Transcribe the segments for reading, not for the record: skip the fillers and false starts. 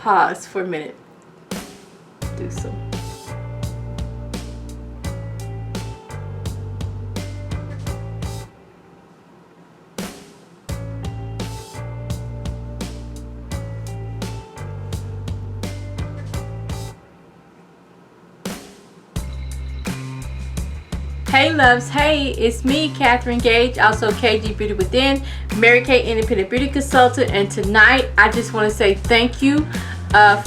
pause for a minute. Do so. Hey loves, hey, it's me, Katherine Gage, also KG Beauty Within, Mary Kay Independent Beauty Consultant, and tonight I just want to say thank you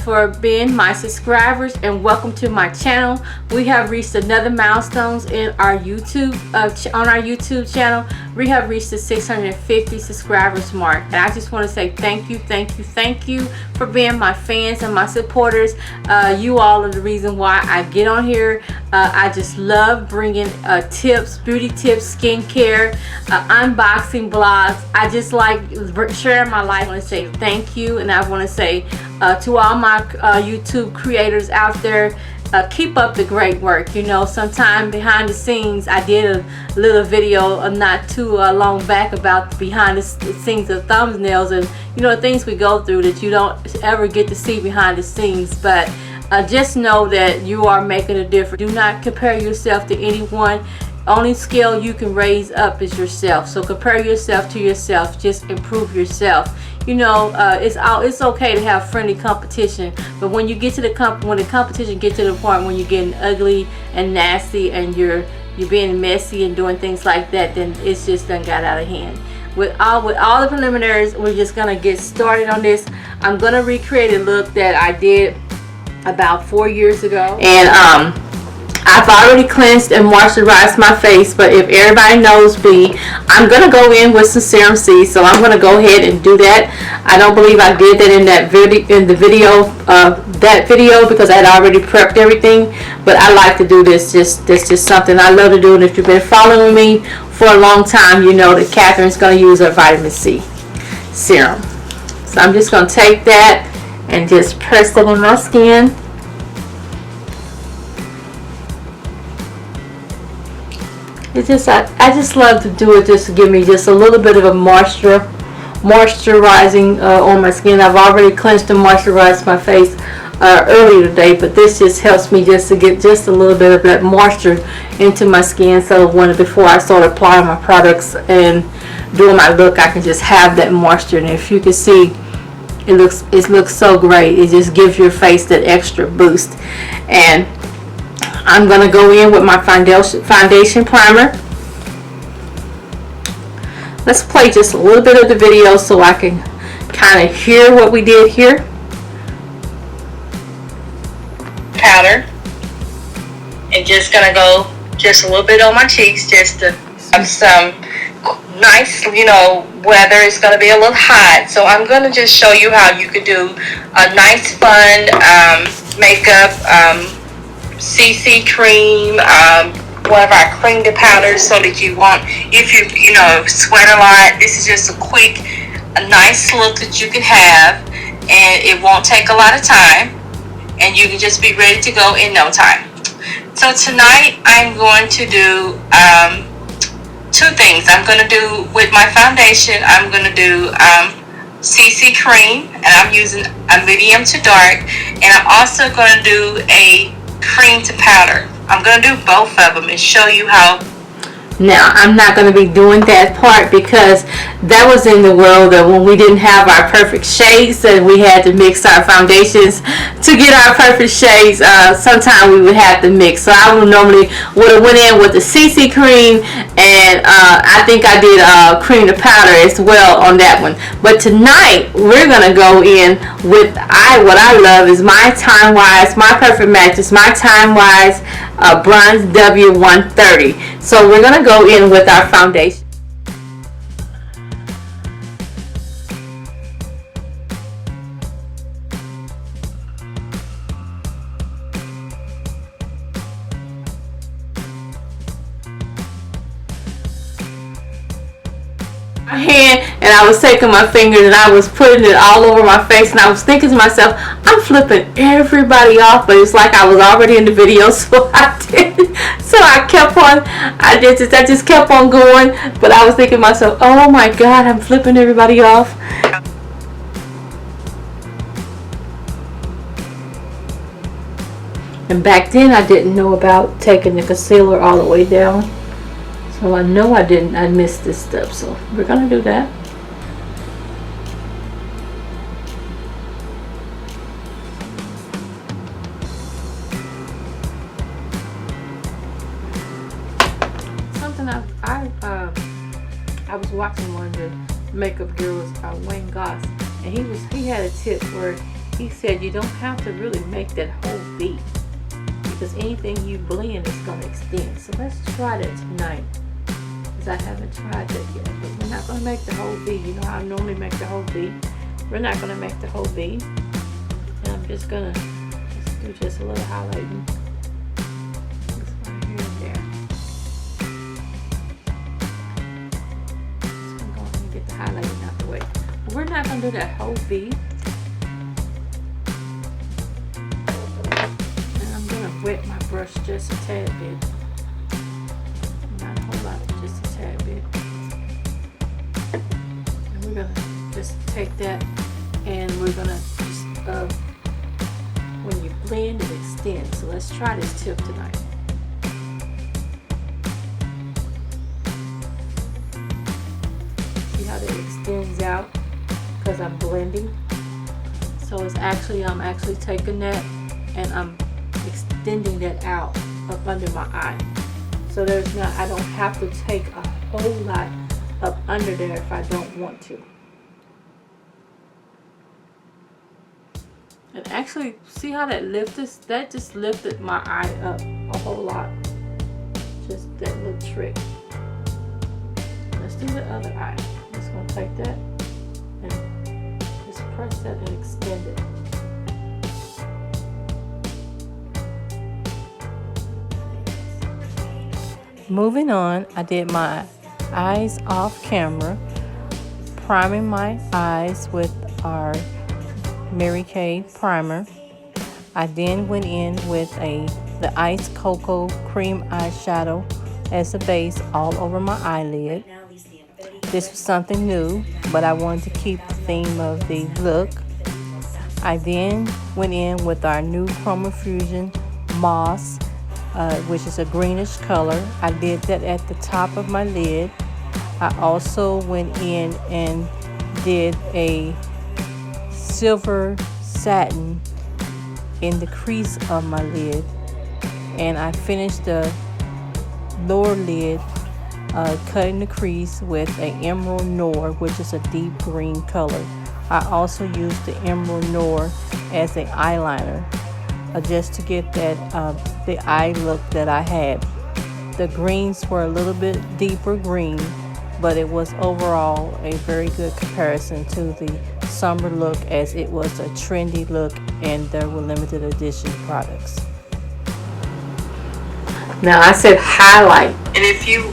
for being my subscribers and welcome to my channel. We have reached another milestones in our YouTube on our YouTube channel. We have reached the 650 subscribers mark, and I just want to say thank you for being my fans and my supporters. You all are the reason why I get on here. I just love bringing tips, beauty tips, skincare, unboxing blogs. I just like sharing my life. I want to say thank you, and I want to say to all my YouTube creators out there, keep up the great work. You know, sometime behind the scenes, I did a little video not too long back about behind the scenes of thumbnails, and you know, things we go through that you don't ever get to see behind the scenes. But just know that you are making a difference. Do not compare yourself to anyone. Only skill you can raise up is yourself. So compare yourself to yourself. Just improve yourself. You know, it's okay to have friendly competition, but when you get to the competition get to the point when you're getting ugly and nasty and you're being messy and doing things like that, then it's just done got out of hand. With all the preliminaries, we're just gonna get started on this. I'm gonna recreate a look that I did about 4 years ago, and I've already cleansed and moisturized my face, but if everybody knows me, I'm going to go in with some Serum C, so I'm going to go ahead and do that. I don't believe I did that in the video because I had already prepped everything, but I like to do this. That's just something I love to do, and if you've been following me for a long time, you know that Catherine's going to use her vitamin C serum. So I'm just going to take that and just press it in my skin. It's just I just love to do it just to give me just a little bit of a moisturizing on my skin. I've already cleansed and moisturized my face earlier today, but this just helps me just to get just a little bit of that moisture into my skin, so before I start applying my products and doing my look, I can just have that moisture. And if you can see, it looks so great. It just gives your face that extra boost. And I'm going to go in with my foundation primer. Let's play just a little bit of the video so I can kind of hear what we did here. Powder. And just going to go just a little bit on my cheeks just to have some nice, you know, weather. It's going to be a little hot. So I'm going to just show you how you can do a nice fun makeup CC cream, one of our cream to powders, so that you want, if you know, sweat a lot, this is just a nice look that you can have, and it won't take a lot of time, and you can just be ready to go in no time. So tonight I'm going to do two things. I'm going to do with my foundation, I'm going to do CC cream, and I'm using a medium to dark, and I'm also going to do a cream to powder. I'm going to do both of them and show you how. Now, I'm not going to be doing that part because that was in the world that when we didn't have our perfect shades and we had to mix our foundations to get our perfect shades. Sometimes we would have to mix. So I would normally have went in with the CC cream, and I think I did cream to powder as well on that one. But tonight we're going to go in with what I love is my Time Wise, my perfect match is my Time Wise Bronze W130. So we're going to go in with our foundation. My hand, and I was taking my fingers and I was putting it all over my face, and I was thinking to myself, I'm flipping everybody off, but it's like I was already in the video, so I did. So I kept on, I just kept on going, but I was thinking to myself, oh my God, I'm flipping everybody off. And back then I didn't know about taking the concealer all the way down. So I know I missed this step. So we're going to do that. Something I was watching one of the makeup girls, Wayne Goss, and he had a tip where he said you don't have to really make that whole V, because anything you blend is going to extend. So let's try that tonight, because I haven't tried that yet. But we're not going to make the whole V. You know how I normally make the whole V. We're not going to make the whole V. And I'm just going to do just a little highlighting. Just right here and there. Just going to go ahead and get the highlighting out the way. But we're not going to do that whole V. Wet my brush just a tad bit, not a whole lot, just a tad bit. And we're gonna just take that, and we're gonna just when you blend, it extends. So let's try this tip tonight. See how that extends out because I'm blending. So it's actually I'm actually taking that and I'm extending that out up under my eye. So I don't have to take a whole lot up under there if I don't want to. And actually, see how that lifted? That just lifted my eye up a whole lot. Just that little trick. Let's do the other eye. I'm just gonna take that and just press that and extend it. Moving on, I did my eyes off camera, priming my eyes with our Mary Kay primer. I then went in with the Ice Cocoa Cream eyeshadow as a base all over my eyelid. This was something new, but I wanted to keep the theme of the look. I then went in with our new Chroma Fusion Moss, which is a greenish color. I did that at the top of my lid. I also went in and did a silver satin in the crease of my lid, and I finished the lower lid cutting the crease with an Emerald Noir, which is a deep green color. I also used the Emerald Noir as an eyeliner, just to get that the eye look that I had. The greens were a little bit deeper green, but it was overall a very good comparison to the summer look, as it was a trendy look and there were limited edition products. Now I said highlight, and if you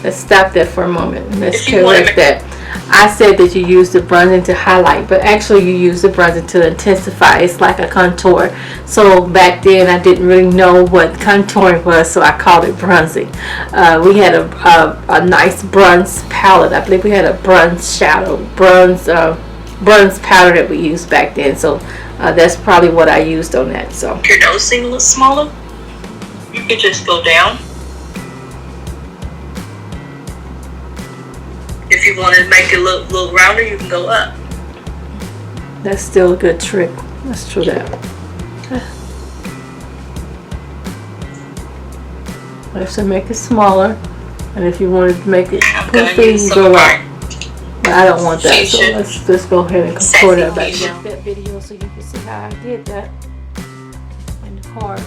let's stop that for a moment. Let's correct that. I said that you use the bronzing to highlight, but actually you use the bronzing to intensify. It's like a contour. So back then I didn't really know what contouring was, so I called it bronzing. We had a nice bronze palette. I believe we had a bronze shadow, bronze powder that we used back then. So that's probably what I used on that. So if your nose seems a little smaller, you could just go down. If you want to make it look a little rounder, you can go up. That's still a good trick. Let's try that. Let's make it smaller, and if you wanted to make it poofy, you go up. But I don't want that, so let's just go ahead and contour that back down. That video so you can see how I did that in the cars.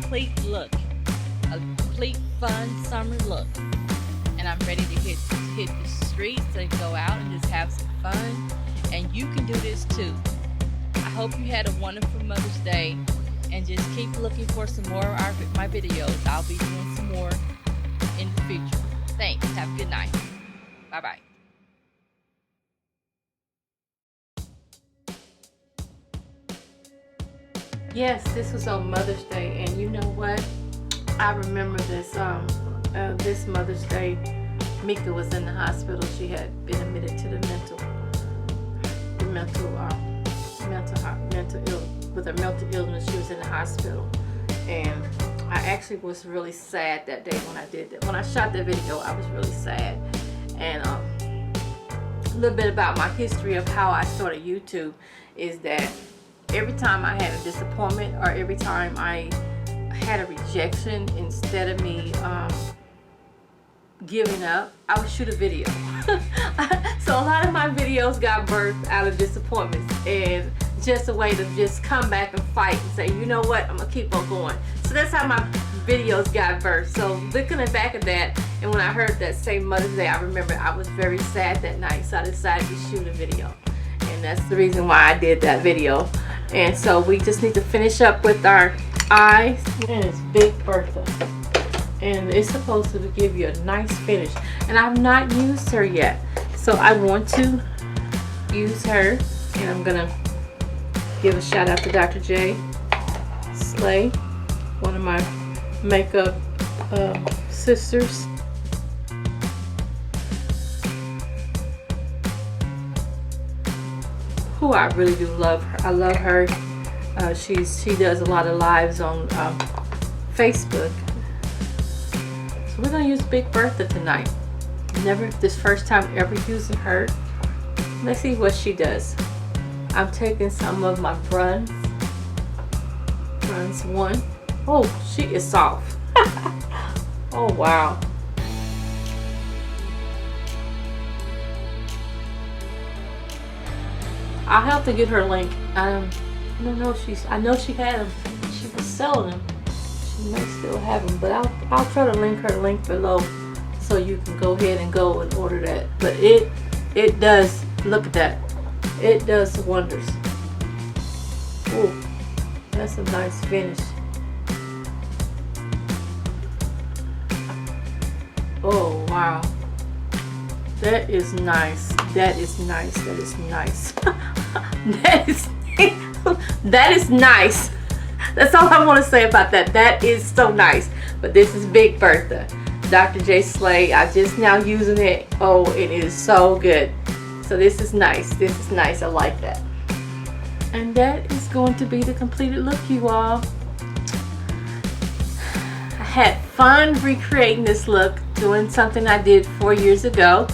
Complete look, a complete fun summer look, and I'm ready to hit the streets and go out and just have some fun and you can do this too. I hope you had a wonderful Mother's Day, and just keep looking for some more of my videos. I'll be doing some more in the future. Thanks. Have a good night. Bye-bye. Yes, this was on Mother's Day, and you know what? I remember this this Mother's Day. Mika was in the hospital. She had been admitted to the mental with a mental illness. She was in the hospital, and I actually was really sad that day when I did that. When I shot that video, I was really sad. And a little bit about my history of how I started YouTube is that every time I had a disappointment or every time I had a rejection, instead of me giving up, I would shoot a video. So a lot of my videos got birthed out of disappointments and just a way to just come back and fight and say, you know what, I'm gonna keep on going. So that's how my videos got birthed. So looking back at that, and when I heard that same Mother's Day, I remember I was very sad that night, so I decided to shoot a video, and that's the reason why I did that video. And so we just need to finish up with our eyes, and it's Big Bertha, and it's supposed to give you a nice finish, and I've not used her yet, so I want to use her, and I'm gonna give a shout out to Dr. J Slay, one of my makeup sisters. Who I really do love her. I love her. She does a lot of lives on Facebook. So we're gonna use Big Bertha tonight. This first time ever using her. Let's see what she does. I'm taking some of my bronze one. Oh, she is soft. Oh wow. I'll have to get her link. I don't know if I know she had them. She was selling them. She may still have them, but I'll try to link her link below so you can go ahead and go and order that. But it does, look at that. It does wonders. Ooh, that's a nice finish. Oh wow. That is nice. That is nice. That is nice. That is nice. That's all I want to say about that. That is so nice. But this is Big Bertha, Dr. J Slay. I'm just now using it. Oh, it is so good. So this is nice. This is nice. I like that. And that is going to be the completed look, you all. I had fun recreating this look, doing something I did 4 years ago.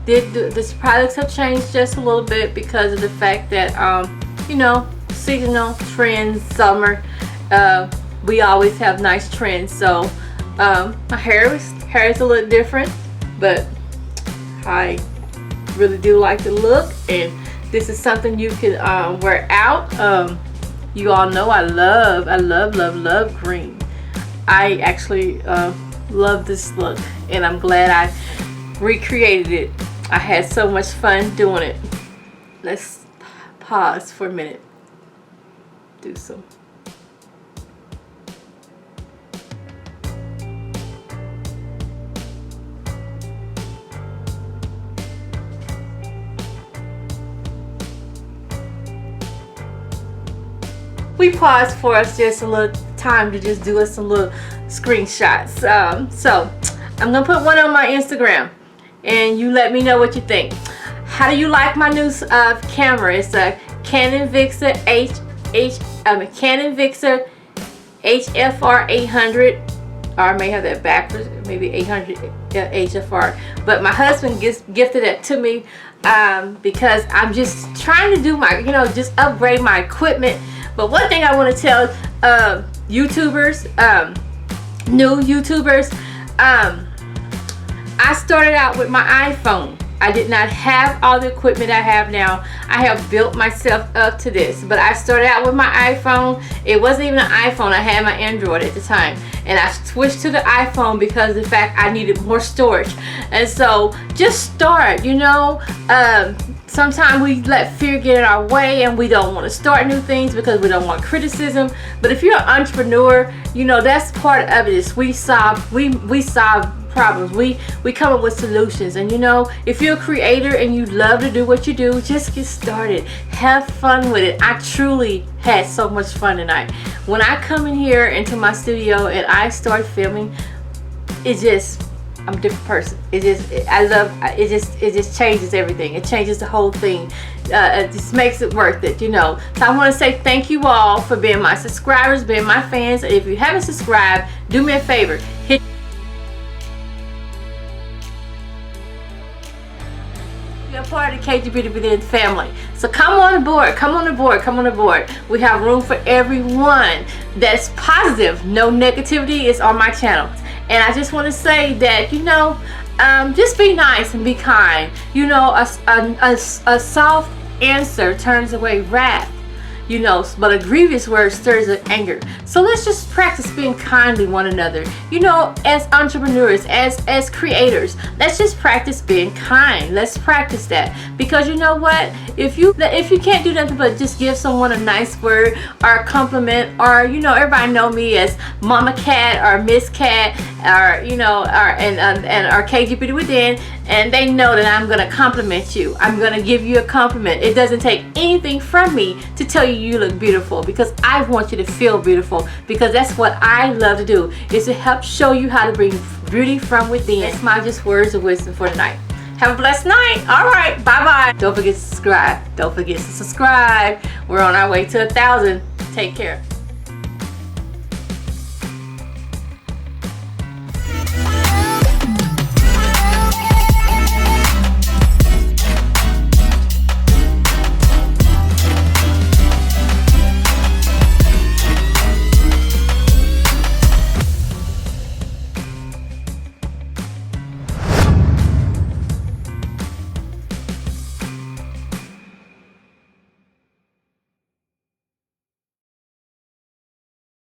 These products have changed just a little bit because of the fact that you know, seasonal trends, summer, we always have nice trends. So my hair is a little different, but I really do like the look, and this is something you can wear out. You all know I love green. I actually love this look, and I'm glad I recreated it. I had so much fun doing it. Let's pause for a minute. Do some. We paused for us just a little time to just do us some little screenshots. So I'm gonna put one on my Instagram, and you let me know what you think. How do you like my new camera? It's a Canon Vixia Canon Vixia HFR 800, or I may have that backwards, maybe 800 HFR. But my husband gifted it to me because I'm just trying to do my, you know, just upgrade my equipment. But one thing I want to tell YouTubers, new YouTubers, I started out with my iPhone. I did not have all the equipment I have now. I have built myself up to this. But I started out with my iPhone. It wasn't even an iPhone. I had my Android at the time. And I switched to the iPhone because of the fact I needed more storage. And so just start, you know. Sometimes we let fear get in our way and we don't want to start new things because we don't want criticism. But if you're an entrepreneur, you know, that's part of it. Is we solve problems. We come up with solutions. And you know, if you're a creator and you love to do what you do, just get started. Have fun with it. I truly had so much fun tonight. When I come in here into my studio and I start filming, I'm a different person. It just changes everything. It changes the whole thing. It just makes it worth it, you know. So I want to say thank you all for being my subscribers, being my fans. If you haven't subscribed, do me a favor. Be a part of the KG Beauty Within family. So come on board, come on board, come on board. We have room for everyone that's positive. No negativity is on my channel. And I just want to say that, you know, just be nice and be kind. You know, a soft answer turns away wrath. You know, but a grievous word stirs in anger. So let's just practice being kind to one another. You know, as entrepreneurs, as creators, let's just practice being kind. Let's practice that, because you know what? If you can't do nothing but just give someone a nice word or a compliment, or you know, everybody know me as Mama Cat or Miss Cat, or you know, or KG Beauty Within, and they know that I'm gonna compliment you. I'm gonna give you a compliment. It doesn't take anything from me to tell you you look beautiful, because I want you to feel beautiful, because that's what I love to do, is to help show you how to bring beauty from within. That's my just words of wisdom for tonight. Have a blessed night. All right, bye bye. Don't forget to subscribe. Don't forget to subscribe. We're on our way to 1,000. Take care.